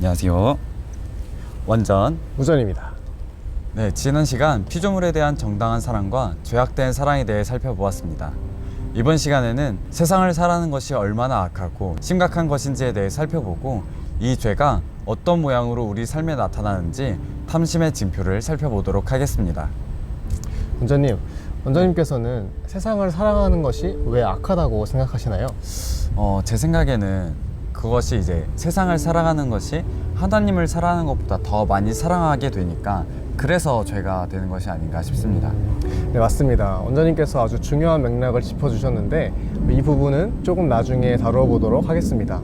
안녕하세요. 원전 우전입니다. 네, 지난 시간 피조물에 대한 정당한 사랑과 죄악된 사랑에 대해 살펴보았습니다. 이번 시간에는 세상을 사랑하는 것이 얼마나 악하고 심각한 것인지에 대해 살펴보고 이 죄가 어떤 모양으로 우리 삶에 나타나는지 탐심의 징표를 살펴보도록 하겠습니다. 원전님께서는 세상을 사랑하는 것이 왜 악하다고 생각하시나요? 제 생각에는 그것이 이제 세상을 사랑하는 것이 하나님을 사랑하는 것보다 더 많이 사랑하게 되니까 그래서 죄가 되는 것이 아닌가 싶습니다. 네, 맞습니다. 원전님께서 아주 중요한 맥락을 짚어주셨는데 이 부분은 조금 나중에 다뤄보도록 하겠습니다.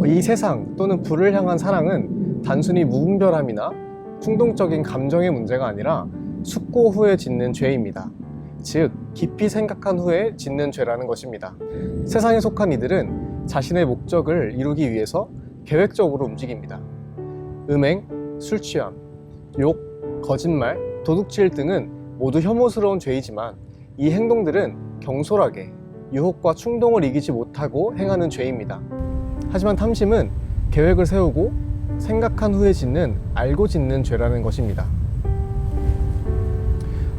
이 세상 또는 불을 향한 사랑은 단순히 무분별함이나 충동적인 감정의 문제가 아니라 숙고 후에 짓는 죄입니다. 즉, 깊이 생각한 후에 짓는 죄라는 것입니다. 세상에 속한 이들은 자신의 목적을 이루기 위해서 계획적으로 움직입니다. 음행, 술 취함, 욕, 거짓말, 도둑질 등은 모두 혐오스러운 죄이지만 이 행동들은 경솔하게 유혹과 충동을 이기지 못하고 행하는 죄입니다. 하지만 탐심은 계획을 세우고 생각한 후에 짓는 알고 짓는 죄라는 것입니다.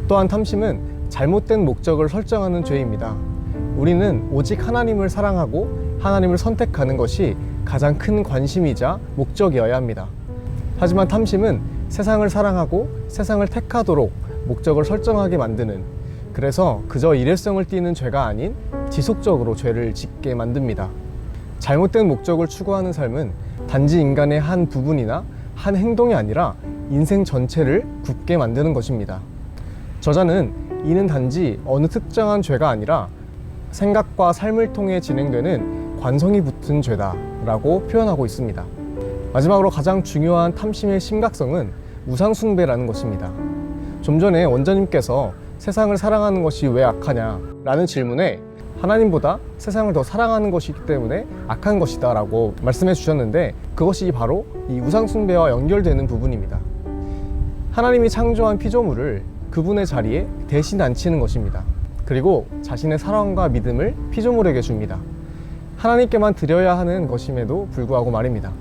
또한 탐심은 잘못된 목적을 설정하는 죄입니다. 우리는 오직 하나님을 사랑하고 하나님을 선택하는 것이 가장 큰 관심이자 목적이어야 합니다. 하지만 탐심은 세상을 사랑하고 세상을 택하도록 목적을 설정하게 만드는, 그래서 그저 일회성을 띠는 죄가 아닌 지속적으로 죄를 짓게 만듭니다. 잘못된 목적을 추구하는 삶은 단지 인간의 한 부분이나 한 행동이 아니라 인생 전체를 굳게 만드는 것입니다. 저자는 이는 단지 어느 특정한 죄가 아니라 생각과 삶을 통해 진행되는 관성이 붙은 죄다 라고 표현하고 있습니다. 마지막으로 가장 중요한 탐심의 심각성은 우상숭배라는 것입니다. 좀 전에 원장님께서 세상을 사랑하는 것이 왜 악하냐 라는 질문에 하나님보다 세상을 더 사랑하는 것이기 때문에 악한 것이다 라고 말씀해 주셨는데, 그것이 바로 이 우상숭배와 연결되는 부분입니다. 하나님이 창조한 피조물을 그분의 자리에 대신 앉히는 것입니다. 그리고 자신의 사랑과 믿음을 피조물에게 줍니다. 하나님께만 드려야 하는 것임에도 불구하고 말입니다.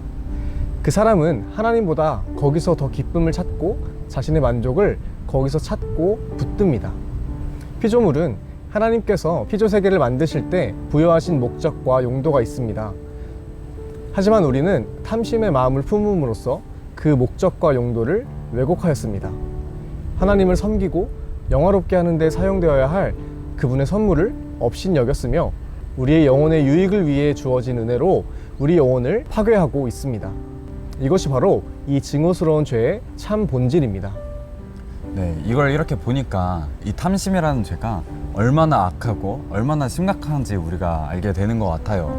그 사람은 하나님보다 거기서 더 기쁨을 찾고 자신의 만족을 거기서 찾고 붙듭니다. 피조물은 하나님께서 피조세계를 만드실 때 부여하신 목적과 용도가 있습니다. 하지만 우리는 탐심의 마음을 품음으로써 그 목적과 용도를 왜곡하였습니다. 하나님을 섬기고 영화롭게 하는 데 사용되어야 할 그분의 선물을 업신여겼으며 우리의 영혼의 유익을 위해 주어진 은혜로 우리 영혼을 파괴하고 있습니다. 이것이 바로 이 증오스러운 죄의 참 본질입니다. 네, 이걸 이렇게 보니까 이 탐심이라는 죄가 얼마나 악하고 얼마나 심각한지 우리가 알게 되는 것 같아요.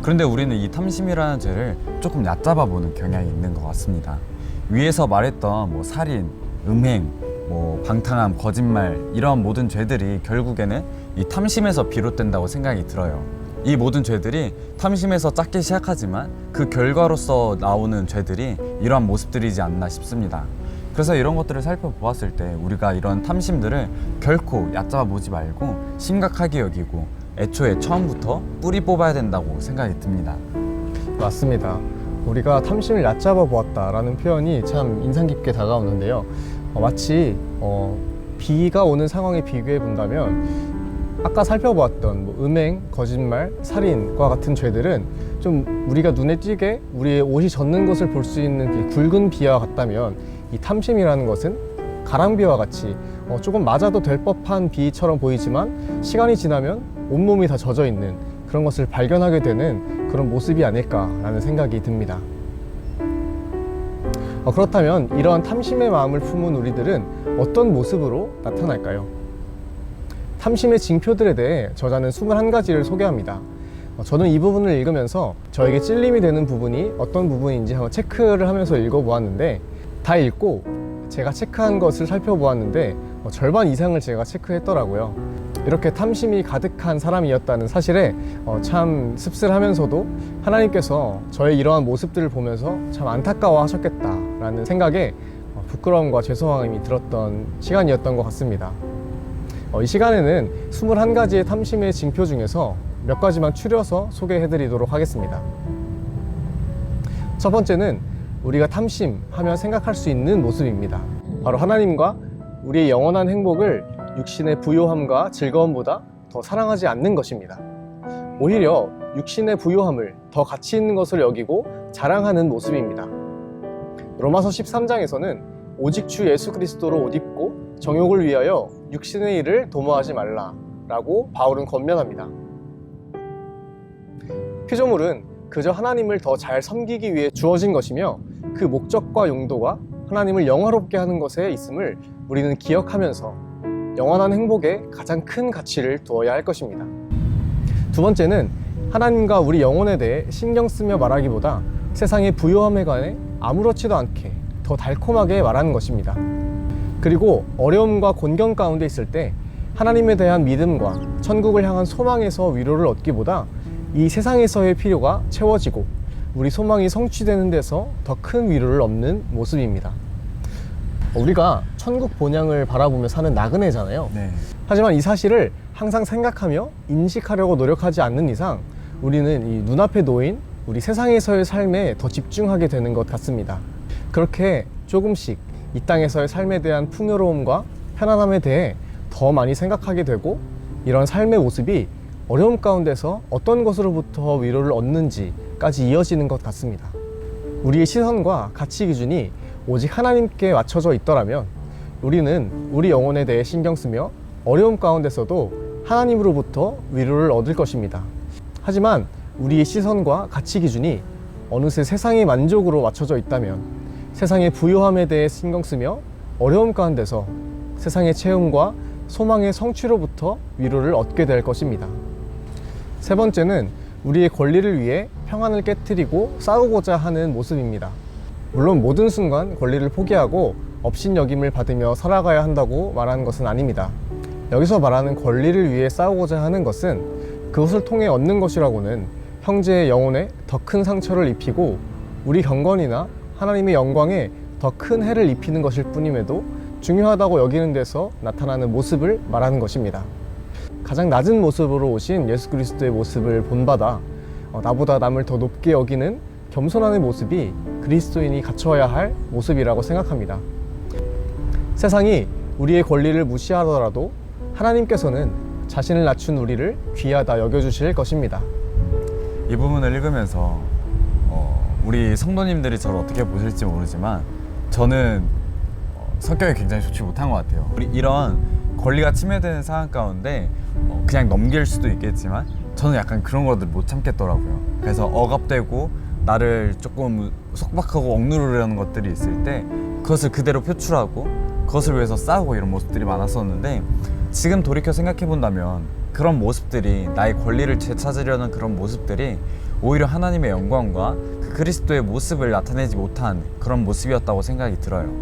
그런데 우리는 이 탐심이라는 죄를 조금 얕잡아 보는 경향이 있는 것 같습니다. 위에서 말했던 살인, 음행, 방탕함, 거짓말, 이러한 모든 죄들이 결국에는 이 탐심에서 비롯된다고 생각이 들어요. 이 모든 죄들이 탐심에서 작게 시작하지만 그 결과로서 나오는 죄들이 이러한 모습들이지 않나 싶습니다. 그래서 이런 것들을 살펴보았을 때 우리가 이런 탐심들을 결코 얕잡아 보지 말고 심각하게 여기고 애초에 처음부터 뿌리 뽑아야 된다고 생각이 듭니다. 맞습니다. 우리가 탐심을 얕잡아 보았다라는 표현이 참 인상 깊게 다가오는데요. 마치 비가 오는 상황에 비교해 본다면 아까 살펴보았던 음행, 거짓말, 살인과 같은 죄들은 좀 우리가 눈에 띄게 우리의 옷이 젖는 것을 볼 수 있는 굵은 비와 같다면, 이 탐심이라는 것은 가랑비와 같이 조금 맞아도 될 법한 비처럼 보이지만 시간이 지나면 온몸이 다 젖어 있는 그런 것을 발견하게 되는 그런 모습이 아닐까라는 생각이 듭니다. 그렇다면 이러한 탐심의 마음을 품은 우리들은 어떤 모습으로 나타날까요? 탐심의 징표들에 대해 저자는 21가지를 소개합니다. 저는 이 부분을 읽으면서 저에게 찔림이 되는 부분이 어떤 부분인지 한번 체크를 하면서 읽어보았는데, 다 읽고 제가 체크한 것을 살펴보았는데 절반 이상을 제가 체크했더라고요. 이렇게 탐심이 가득한 사람이었다는 사실에 참 씁쓸하면서도 하나님께서 저의 이러한 모습들을 보면서 참 안타까워 하셨겠다라는 생각에 부끄러움과 죄송함이 들었던 시간이었던 것 같습니다. 이 시간에는 21가지의 탐심의 징표 중에서 몇 가지만 추려서 소개해 드리도록 하겠습니다. 첫 번째는 우리가 탐심하며 생각할 수 있는 모습입니다. 바로 하나님과 우리의 영원한 행복을 육신의 부요함과 즐거움보다 더 사랑하지 않는 것입니다. 오히려 육신의 부요함을 더 가치 있는 것을 여기고 자랑하는 모습입니다. 로마서 13장에서는 오직 주 예수 그리스도로 옷 입고 정욕을 위하여 육신의 일을 도모하지 말라라고 바울은 권면합니다. 피조물은 그저 하나님을 더 잘 섬기기 위해 주어진 것이며 그 목적과 용도가 하나님을 영화롭게 하는 것에 있음을 우리는 기억하면서 영원한 행복에 가장 큰 가치를 두어야 할 것입니다. 두 번째는 하나님과 우리 영혼에 대해 신경 쓰며 말하기보다 세상의 부요함에 관해 아무렇지도 않게 더 달콤하게 말하는 것입니다. 그리고 어려움과 곤경 가운데 있을 때 하나님에 대한 믿음과 천국을 향한 소망에서 위로를 얻기보다 이 세상에서의 필요가 채워지고 우리 소망이 성취되는 데서 더 큰 위로를 얻는 모습입니다. 우리가 천국 본향을 바라보며 사는 나그네잖아요. 네. 하지만 이 사실을 항상 생각하며 인식하려고 노력하지 않는 이상 우리는 이 눈앞에 놓인 우리 세상에서의 삶에 더 집중하게 되는 것 같습니다. 그렇게 조금씩 이 땅에서의 삶에 대한 풍요로움과 편안함에 대해 더 많이 생각하게 되고 이런 삶의 모습이 어려움 가운데서 어떤 것으로부터 위로를 얻는지까지 이어지는 것 같습니다. 우리의 시선과 가치 기준이 오직 하나님께 맞춰져 있더라면 우리는 우리 영혼에 대해 신경 쓰며 어려움 가운데서도 하나님으로부터 위로를 얻을 것입니다. 하지만 우리의 시선과 가치 기준이 어느새 세상의 만족으로 맞춰져 있다면 세상의 부요함에 대해 신경 쓰며 어려움 가운데서 세상의 체험과 소망의 성취로부터 위로를 얻게 될 것입니다. 세 번째는 우리의 권리를 위해 평안을 깨트리고 싸우고자 하는 모습입니다. 물론 모든 순간 권리를 포기하고 업신여김을 받으며 살아가야 한다고 말하는 것은 아닙니다. 여기서 말하는 권리를 위해 싸우고자 하는 것은 그것을 통해 얻는 것이라고는 형제의 영혼에 더 큰 상처를 입히고 우리 경건이나 하나님의 영광에 더 큰 해를 입히는 것일 뿐임에도 중요하다고 여기는 데서 나타나는 모습을 말하는 것입니다. 가장 낮은 모습으로 오신 예수 그리스도의 모습을 본받아 나보다 남을 더 높게 여기는 겸손함의 모습이 그리스도인이 갖춰야 할 모습이라고 생각합니다. 세상이 우리의 권리를 무시하더라도 하나님께서는 자신을 낮춘 우리를 귀하다 여겨주실 것입니다. 이 부분을 읽으면서 우리 성도님들이 저를 어떻게 보실지 모르지만 저는 성격이 굉장히 좋지 못한 것 같아요. 우리 이런 권리가 침해되는 상황 가운데 그냥 넘길 수도 있겠지만 저는 약간 그런 것들 못 참겠더라고요. 그래서 억압되고 나를 조금 속박하고 억누르려는 것들이 있을 때 그것을 그대로 표출하고 그것을 위해서 싸우고 이런 모습들이 많았었는데 지금 돌이켜 생각해 본다면 그런 모습들이 나의 권리를 되찾으려는 그런 모습들이 오히려 하나님의 영광과 그 그리스도의 모습을 나타내지 못한 그런 모습이었다고 생각이 들어요.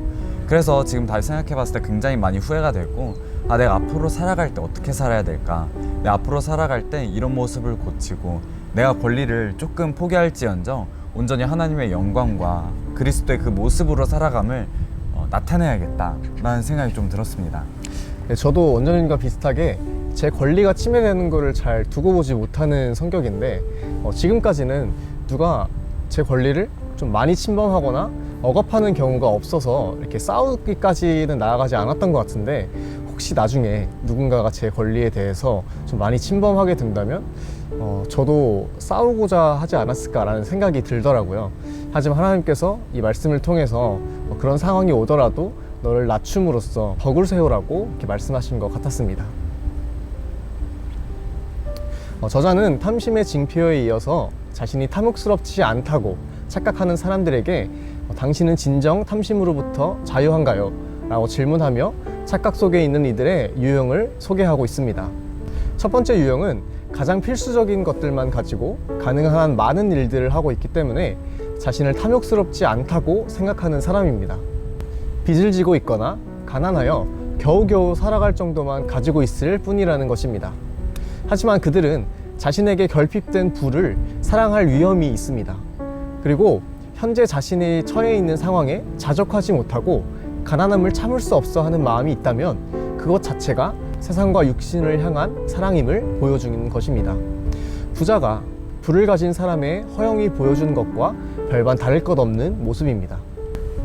그래서 지금 다시 생각해 봤을 때 굉장히 많이 후회가 되고 내가 앞으로 살아갈 때 어떻게 살아야 될까, 내가 앞으로 살아갈 때 이런 모습을 고치고 내가 권리를 조금 포기할지언정 온전히 하나님의 영광과 그리스도의 그 모습으로 살아감을 나타내야겠다라는 생각이 좀 들었습니다. 네, 저도 원장님과 비슷하게 제 권리가 침해되는 것을 잘 두고 보지 못하는 성격인데 지금까지는 누가 제 권리를 좀 많이 침범하거나 억압하는 경우가 없어서 이렇게 싸우기까지는 나아가지 않았던 것 같은데 혹시 나중에 누군가가 제 권리에 대해서 좀 많이 침범하게 된다면 저도 싸우고자 하지 않았을까라는 생각이 들더라고요. 하지만 하나님께서 이 말씀을 통해서 그런 상황이 오더라도 너를 낮춤으로써 덕을 세우라고 이렇게 말씀하신 것 같았습니다. 저자는 탐심의 징표에 이어서 자신이 탐욕스럽지 않다고 착각하는 사람들에게 당신은 진정 탐심으로부터 자유한가요? 라고 질문하며 착각 속에 있는 이들의 유형을 소개하고 있습니다. 첫 번째 유형은 가장 필수적인 것들만 가지고 가능한 한 많은 일들을 하고 있기 때문에 자신을 탐욕스럽지 않다고 생각하는 사람입니다. 빚을 지고 있거나 가난하여 겨우겨우 살아갈 정도만 가지고 있을 뿐이라는 것입니다. 하지만 그들은 자신에게 결핍된 부를 사랑할 위험이 있습니다. 그리고 현재 자신이 처해 있는 상황에 자족하지 못하고 가난함을 참을 수 없어 하는 마음이 있다면 그것 자체가 세상과 육신을 향한 사랑임을 보여주는 것입니다. 부자가 부를 가진 사람의 허영이 보여주는 것과 별반 다를 것 없는 모습입니다.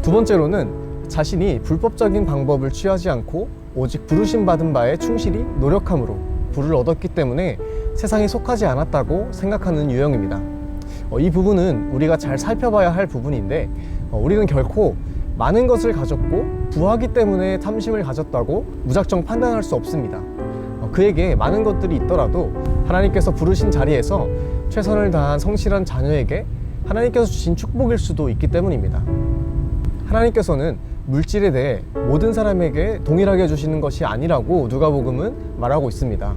두 번째로는 자신이 불법적인 방법을 취하지 않고 오직 부르심 받은 바에 충실히 노력함으로 부를 얻었기 때문에 세상에 속하지 않았다고 생각하는 유형입니다. 이 부분은 우리가 잘 살펴봐야 할 부분인데 우리는 결코 많은 것을 가졌고 부하기 때문에 탐심을 가졌다고 무작정 판단할 수 없습니다. 그에게 많은 것들이 있더라도 하나님께서 부르신 자리에서 최선을 다한 성실한 자녀에게 하나님께서 주신 축복일 수도 있기 때문입니다. 하나님께서는 물질에 대해 모든 사람에게 동일하게 주시는 것이 아니라고 누가복음은 말하고 있습니다.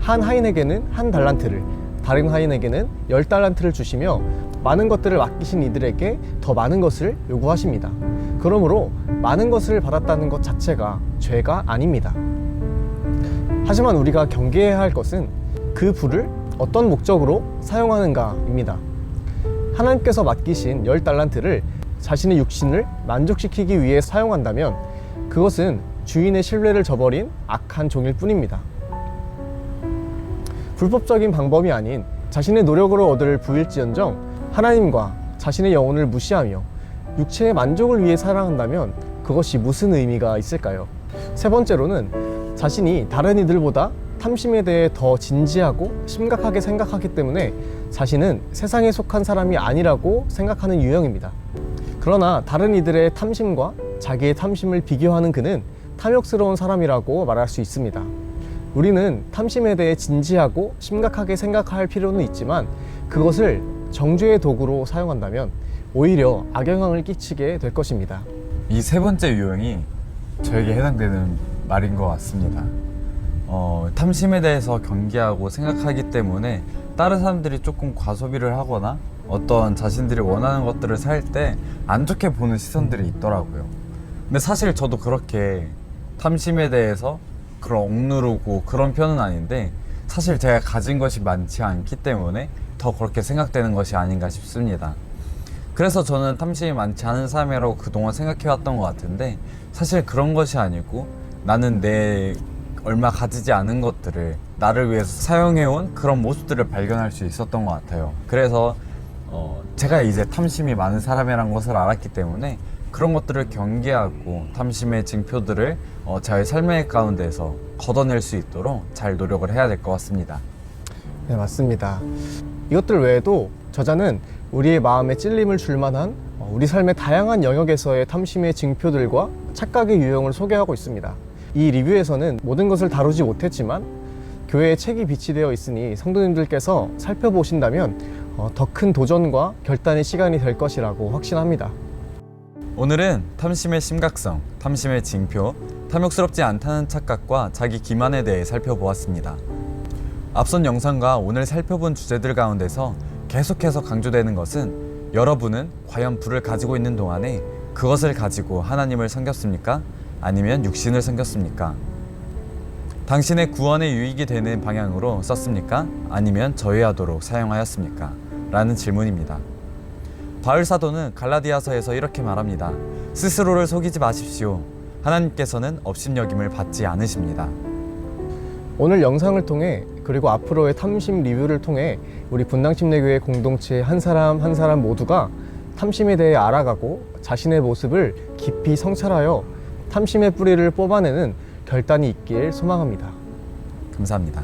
한 하인에게는 1달란트를, 다른 하인에게는 10달란트를 주시며 많은 것들을 맡기신 이들에게 더 많은 것을 요구하십니다. 그러므로 많은 것을 받았다는 것 자체가 죄가 아닙니다. 하지만 우리가 경계해야 할 것은 그 부를 어떤 목적으로 사용하는가입니다. 하나님께서 맡기신 10달란트를 자신의 육신을 만족시키기 위해 사용한다면 그것은 주인의 신뢰를 저버린 악한 종일 뿐입니다. 불법적인 방법이 아닌 자신의 노력으로 얻을 부일지언정 하나님과 자신의 영혼을 무시하며 육체의 만족을 위해 사랑한다면 그것이 무슨 의미가 있을까요? 세 번째로는 자신이 다른 이들보다 탐심에 대해 더 진지하고 심각하게 생각하기 때문에 자신은 세상에 속한 사람이 아니라고 생각하는 유형입니다. 그러나 다른 이들의 탐심과 자기의 탐심을 비교하는 그는 탐욕스러운 사람이라고 말할 수 있습니다. 우리는 탐심에 대해 진지하고 심각하게 생각할 필요는 있지만 그것을 정죄의 도구로 사용한다면 오히려 악영향을 끼치게 될 것입니다. 이 세 번째 유형이 저에게 해당되는 말인 것 같습니다. 탐심에 대해서 경계하고 생각하기 때문에 다른 사람들이 조금 과소비를 하거나 어떤 자신들이 원하는 것들을 살 때 안 좋게 보는 시선들이 있더라고요. 근데 사실 저도 그렇게 탐심에 대해서 그런 억누르고 그런 편은 아닌데 사실 제가 가진 것이 많지 않기 때문에 더 그렇게 생각되는 것이 아닌가 싶습니다. 그래서 저는 탐심이 많지 않은 사람이라고 그동안 생각해왔던 것 같은데 사실 그런 것이 아니고 나는 내 얼마 가지지 않은 것들을 나를 위해서 사용해온 그런 모습들을 발견할 수 있었던 것 같아요. 그래서 제가 이제 탐심이 많은 사람이라는 것을 알았기 때문에 그런 것들을 경계하고 탐심의 징표들을 저의 삶의 가운데서 걷어낼 수 있도록 잘 노력을 해야 될 것 같습니다. 네, 맞습니다. 이것들 외에도 저자는 우리의 마음에 찔림을 줄 만한 우리 삶의 다양한 영역에서의 탐심의 징표들과 착각의 유형을 소개하고 있습니다. 이 리뷰에서는 모든 것을 다루지 못했지만 교회에 책이 비치되어 있으니 성도님들께서 살펴보신다면 더 큰 도전과 결단의 시간이 될 것이라고 확신합니다. 오늘은 탐심의 심각성, 탐심의 징표, 탐욕스럽지 않다는 착각과 자기 기만에 대해 살펴보았습니다. 앞선 영상과 오늘 살펴본 주제들 가운데서 계속해서 강조되는 것은 여러분은 과연 부를 가지고 있는 동안에 그것을 가지고 하나님을 섬겼습니까? 아니면 육신을 섬겼습니까? 당신의 구원에 유익이 되는 방향으로 썼습니까? 아니면 저해하도록 사용하였습니까? 라는 질문입니다. 바울 사도는 갈라디아서에서 이렇게 말합니다. 스스로를 속이지 마십시오. 하나님께서는 업신여김을 받지 않으십니다. 오늘 영상을 통해 그리고 앞으로의 탐심 리뷰를 통해 우리 분당침례교회 공동체 한 사람 한 사람 모두가 탐심에 대해 알아가고 자신의 모습을 깊이 성찰하여 탐심의 뿌리를 뽑아내는 결단이 있길 소망합니다. 감사합니다.